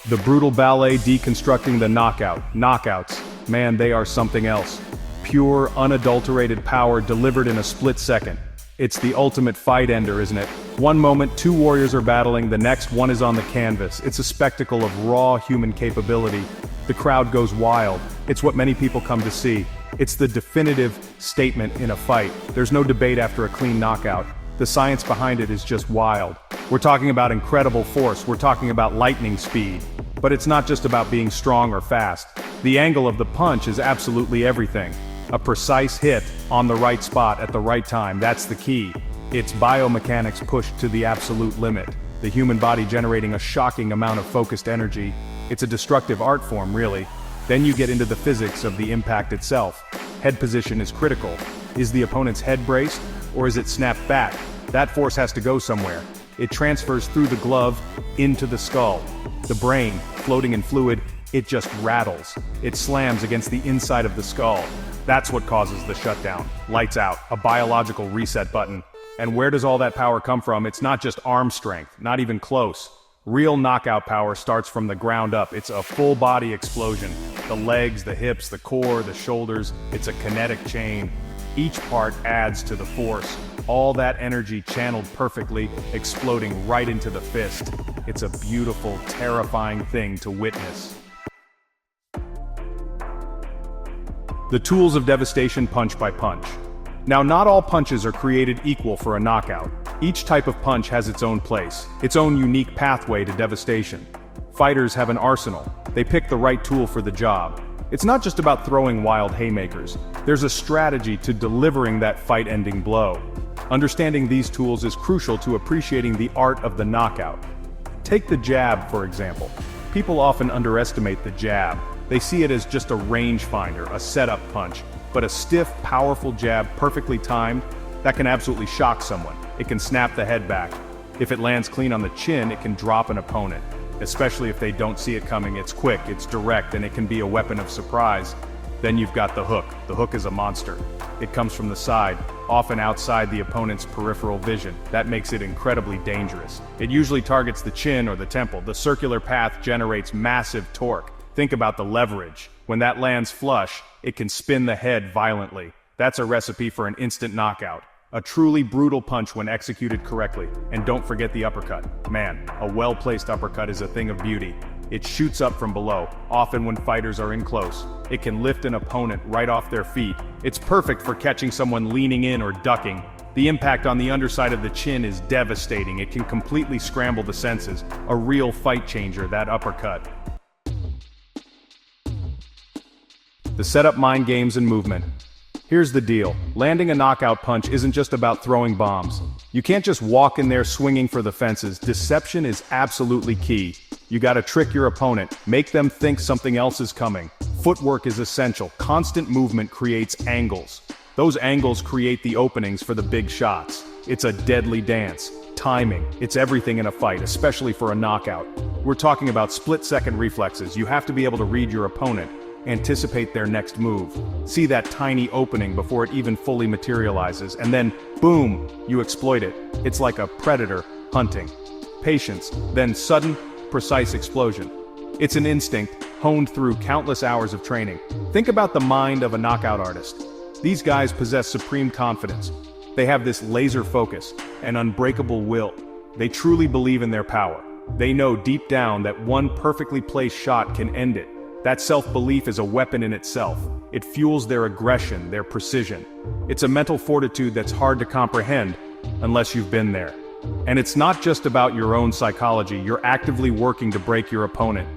The brutal ballet deconstructing the knockout. Knockouts, man, they are something else. Pure, unadulterated power delivered in a split second. It's the ultimate fight ender, isn't it? One moment, two warriors are battling, the next one is on the canvas. It's a spectacle of raw human capability. The crowd goes wild. It's what many people come to see. It's the definitive statement in a fight. There's no debate after a clean knockout. The science behind it is just wild. We're talking about incredible force, we're talking about lightning speed. But it's not just about being strong or fast. The angle of the punch is absolutely everything. A precise hit on the right spot at the right time, that's the key. It's biomechanics pushed to the absolute limit. The human body generating a shocking amount of focused energy. It's a destructive art form, really. Then you get into the physics of the impact itself. Head position is critical. Is the opponent's head braced, or is it snapped back? That force has to go somewhere. It transfers through the glove into the skull. The brain, floating in fluid, it just rattles. It slams against the inside of the skull. That's what causes the shutdown. Lights out, a biological reset button. And where does all that power come from? It's not just arm strength, not even close. Real knockout power starts from the ground up. It's a full body explosion. The legs, the hips, the core, the shoulders, it's a kinetic chain. Each part adds to the force. All that energy channeled perfectly, exploding right into the fist. It's a beautiful, terrifying thing to witness. The tools of devastation punch by punch. Now, not all punches are created equal for a knockout. Each type of punch has its own place, its own unique pathway to devastation. Fighters have an arsenal. They pick the right tool for the job. It's not just about throwing wild haymakers. There's a strategy to delivering that fight-ending blow. Understanding these tools is crucial to appreciating the art of the knockout. Take the jab, for example. People often underestimate the jab. They see it as just a rangefinder, a setup punch. But a stiff, powerful jab, perfectly timed, that can absolutely shock someone. It can snap the head back. If it lands clean on the chin, it can drop an opponent. Especially if they don't see it coming. It's quick, it's direct, and it can be a weapon of surprise. Then you've got the hook. The hook is a monster. It comes from the side, often outside the opponent's peripheral vision. That makes it incredibly dangerous. It usually targets the chin or the temple. The circular path generates massive torque. Think about the leverage. When that lands flush, it can spin the head violently. That's a recipe for an instant knockout. A truly brutal punch when executed correctly. And don't forget the uppercut. Man, a well-placed uppercut is a thing of beauty. It shoots up from below, often when fighters are in close. It can lift an opponent right off their feet. It's perfect for catching someone leaning in or ducking. The impact on the underside of the chin is devastating. It can completely scramble the senses. A real fight changer, that uppercut. The setup, mind games, and movement. Here's the deal. Landing a knockout punch isn't just about throwing bombs. You can't just walk in there swinging for the fences. Deception is absolutely key. You gotta trick your opponent, make them think something else is coming. Footwork is essential. Constant movement creates angles. Those angles create the openings for the big shots. It's a deadly dance. Timing, it's everything in a fight, especially for a knockout. We're talking about split-second reflexes. You have to be able to read your opponent, anticipate their next move, see that tiny opening before it even fully materializes, and then, boom, you exploit it. It's like a predator hunting. Patience, then sudden, precise explosion. It's an instinct honed through countless hours of training. Think about the mind of a knockout artist. These guys possess supreme confidence. They have this laser focus, an unbreakable will. They truly believe in their power. They know deep down that one perfectly placed shot can end it. That self-belief is a weapon in itself. It fuels their aggression, their precision. It's a mental fortitude that's hard to comprehend unless you've been there. And it's not just about your own psychology. You're actively working to break your opponent.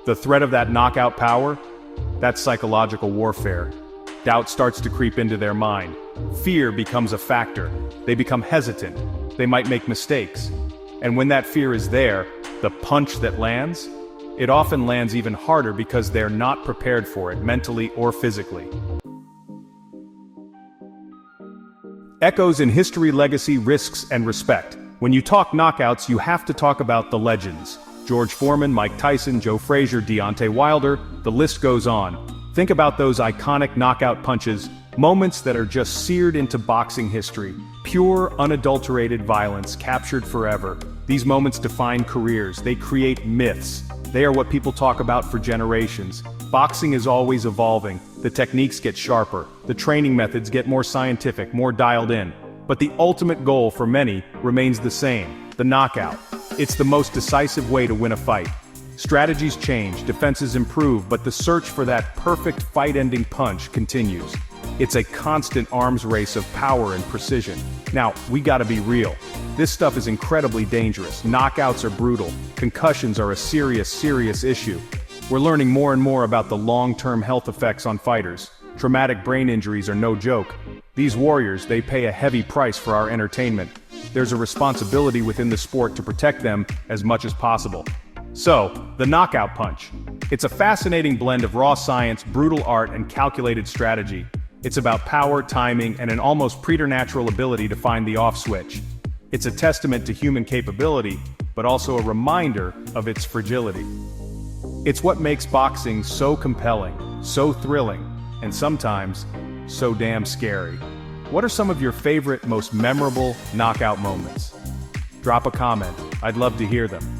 The threat of that knockout power, that's psychological warfare. Doubt starts to creep into their mind. Fear becomes a factor. They become hesitant. They might make mistakes. And when that fear is there, the punch that lands, it often lands even harder because they're not prepared for it, mentally or physically. Echoes in history, legacy, risks, and respect. When you talk knockouts, you have to talk about the legends. George Foreman, Mike Tyson, Joe Frazier, Deontay Wilder, the list goes on. Think about those iconic knockout punches, moments that are just seared into boxing history. Pure, unadulterated violence captured forever. These moments define careers. They create myths. They are what people talk about for generations. Boxing is always evolving, the techniques get sharper, the training methods get more scientific, more dialed in. But the ultimate goal for many remains the same, the knockout. It's the most decisive way to win a fight. Strategies change, defenses improve, but the search for that perfect fight-ending punch continues. It's a constant arms race of power and precision. Now, we gotta be real. This stuff is incredibly dangerous. Knockouts are brutal. Concussions are a serious issue. We're learning more and more about the long-term health effects on fighters. Traumatic brain injuries are no joke. These warriors, they pay a heavy price for our entertainment. There's a responsibility within the sport to protect them as much as possible. So, the knockout punch. It's a fascinating blend of raw science, brutal art, and calculated strategy. It's about power, timing, and an almost preternatural ability to find the off switch. It's a testament to human capability, but also a reminder of its fragility. It's what makes boxing so compelling, so thrilling, and sometimes, so damn scary. What are some of your favorite, most memorable knockout moments? Drop a comment, I'd love to hear them.